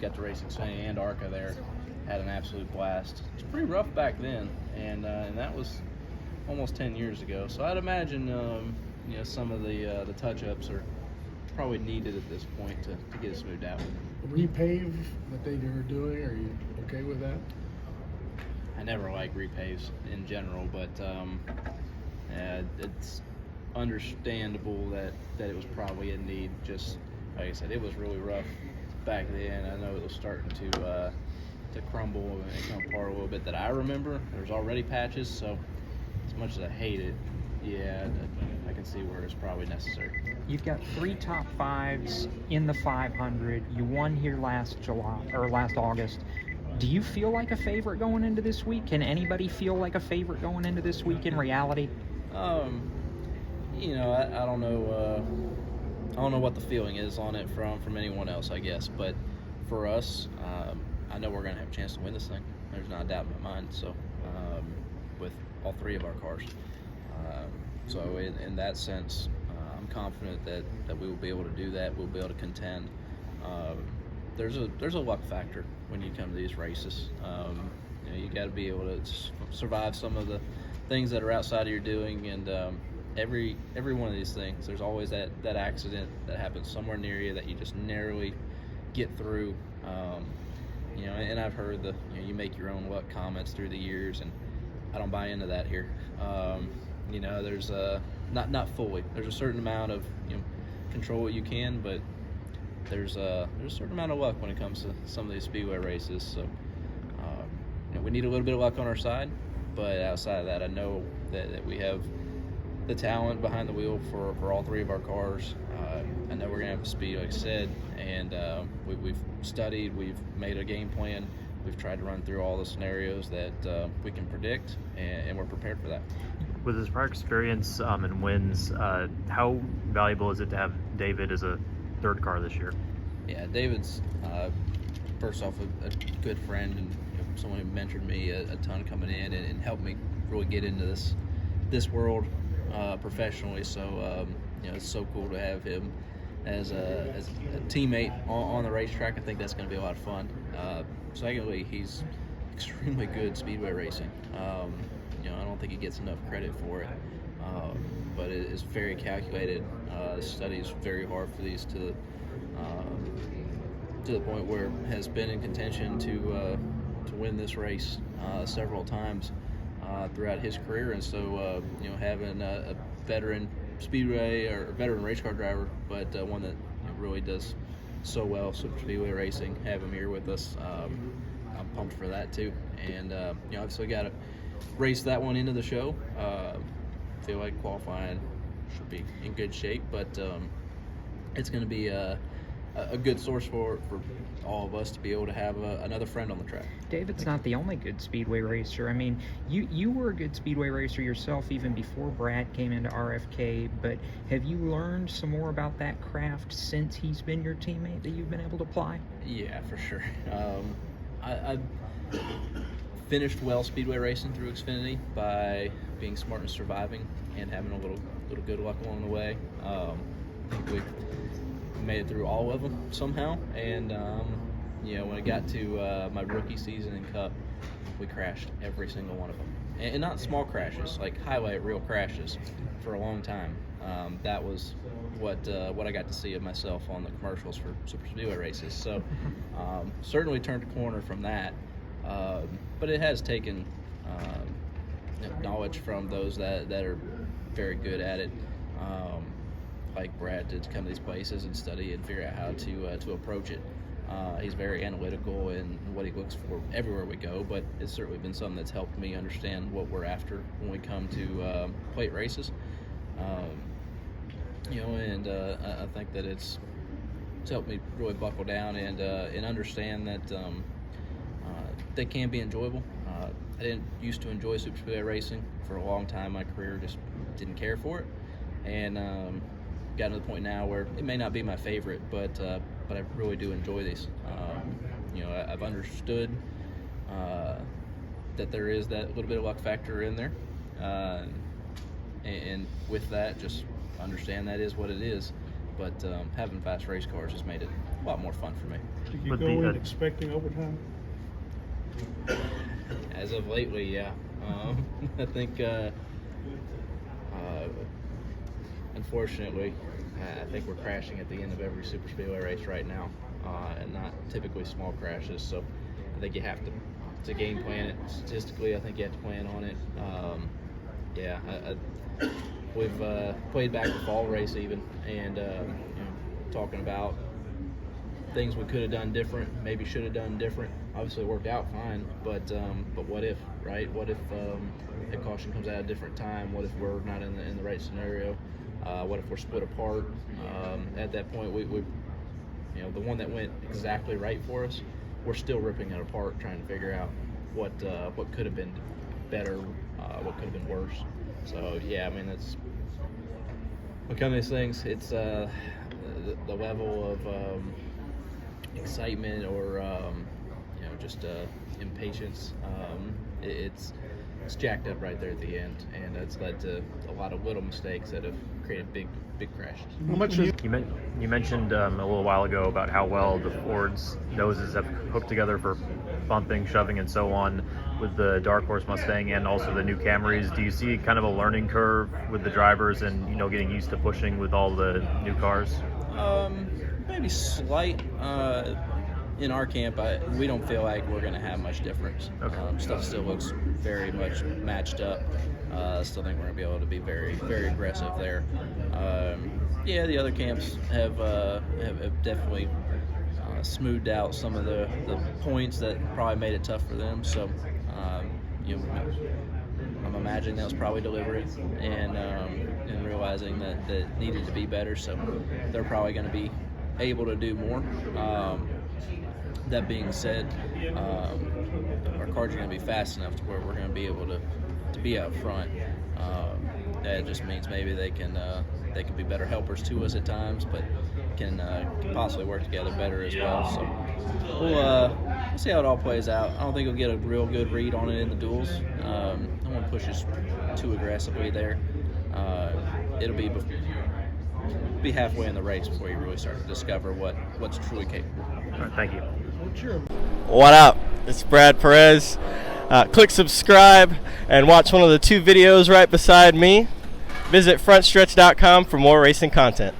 got to race Xfinity and ARCA there. Had an absolute blast. It was pretty rough back then, and that was almost 10 years ago. So I'd imagine some of the touch-ups are probably needed at this point to get it smoothed out. Repave that they are doing, are you okay with that? I never like repaves in general, but it's understandable that it was probably in need. Just like I said, it was really rough back then. I know it was starting to crumble and come apart a little bit that I remember. There's already patches, so as much as I hate it, yeah, I can see where it's probably necessary. You've got 3 top 5s in the 500. You won here last August. Do you feel like a favorite going into this week? Can anybody feel like a favorite going into this week in reality? I don't know. I don't know what the feeling is on it from anyone else, I guess. But for us, I know we're going to have a chance to win this thing. There's not a doubt in my mind. So, with all 3 of our cars. So in that sense, I'm confident that we will be able to do that. We'll be able to contend. There's a luck factor when you come to these races. You got to be able to survive some of the things that are outside of your doing, and every one of these things, there's always that accident that happens somewhere near you that you just narrowly get through. And I've heard you make your own luck comments through the years, and I don't buy into that here. There's not fully. There's a certain amount of control what you can, but there's a certain amount of luck when it comes to some of these speedway races. So we need a little bit of luck on our side, but outside of that, I know that we have the talent behind the wheel for all 3 of our cars. I know we're gonna have a speed, like I said, and we've studied, we've made a game plan. We've tried to run through all the scenarios that we can predict, and we're prepared for that. With his prior experience and wins, how valuable is it to have David as a 3rd car this year? Yeah, David's first off a good friend and someone who mentored me a ton coming in and helped me really get into this world professionally. So it's so cool to have him as a teammate on the racetrack. I think that's going to be a lot of fun. Secondly, he's extremely good speedway racing. I don't think he gets enough credit for it, but it is very calculated. Studies very hard for these to the point where it has been in contention to win this race several times throughout his career. And so having a veteran speedway or veteran race car driver, but one that really does so well super speedway racing, have him here with us. I'm pumped for that too, and obviously got to race that one into the show. Feel like qualifying should be in good shape, but it's going to be a good source for all of us to be able to have another friend on the track. David's not the only good speedway racer. I mean, you were a good speedway racer yourself even before Brad came into RFK, but have you learned some more about that craft since he's been your teammate that you've been able to apply? Yeah, for sure. I finished well speedway racing through Xfinity by being smart and surviving and having a little good luck along the way. I think we made it through all of them somehow, and when it got to my rookie season in Cup, we crashed every single one of them, and not small crashes, like highlight reel crashes for a long time. That was what I got to see of myself on the commercials for super speedway races. So certainly turned a corner from that, but it has taken knowledge from those that are very good at it, like Brad, to come to these places and study and figure out how to approach it. He's very analytical in what he looks for everywhere we go, but it's certainly been something that's helped me understand what we're after when we come to plate races. And I think that it's helped me really buckle down and understand that they can be enjoyable. I didn't used to enjoy super speedway racing for a long time in my career, just didn't care for it, and got to the point now where it may not be my favorite, but I really do enjoy these. I've understood that there is that little bit of luck factor in there, and with that, just understand that is what it is. But having fast race cars has made it a lot more fun for me. Did you Would go be in a- expecting overtime? As of lately, yeah. I think, unfortunately, I think we're crashing at the end of every super speedway race right now, and not typically small crashes. So I think you have to game plan it statistically. I think you have to plan on it. Yeah, we've played back the fall race even, and talking about things we could have done different, maybe should have done different. Obviously, it worked out fine, but what if, right? What if a caution comes out at a different time? What if we're not in the right scenario? What if we're split apart? At that point, we the one that went exactly right for us, we're still ripping it apart, trying to figure out what could have been better, what could have been worse. So yeah, I mean, that's what kind of these things. It's the level of excitement or just impatience. It's jacked up right there at the end, and it's led to a lot of little mistakes that have created big crashes. How much is You mentioned a little while ago about how well the Ford's noses have hooked together for bumping, shoving, and so on with the Dark Horse Mustang and also the new Camrys. Do you see kind of a learning curve with the drivers and getting used to pushing with all the new cars? Maybe slight. In our camp, we don't feel like we're going to have much difference. Okay. Stuff still looks very much matched up. Still think we're going to be able to be very, very aggressive there. Yeah, the other camps have definitely smoothed out some of the points that probably made it tough for them. So, I'm imagining that was probably deliberate and realizing that it needed to be better. So they're probably going to be able to do more. That being said, our cars are going to be fast enough to where we're going to be able to be out front. That just means maybe they can be better helpers to us at times, but can possibly work together better as well. So we'll see how it all plays out. I don't think we'll get a real good read on it in the duels. No one pushes too aggressively there. It'll be halfway in the race before you really start to discover what's truly capable. All right, thank you. What up? It's Brad Perez. Click subscribe and watch one of the 2 videos right beside me. Visit frontstretch.com for more racing content.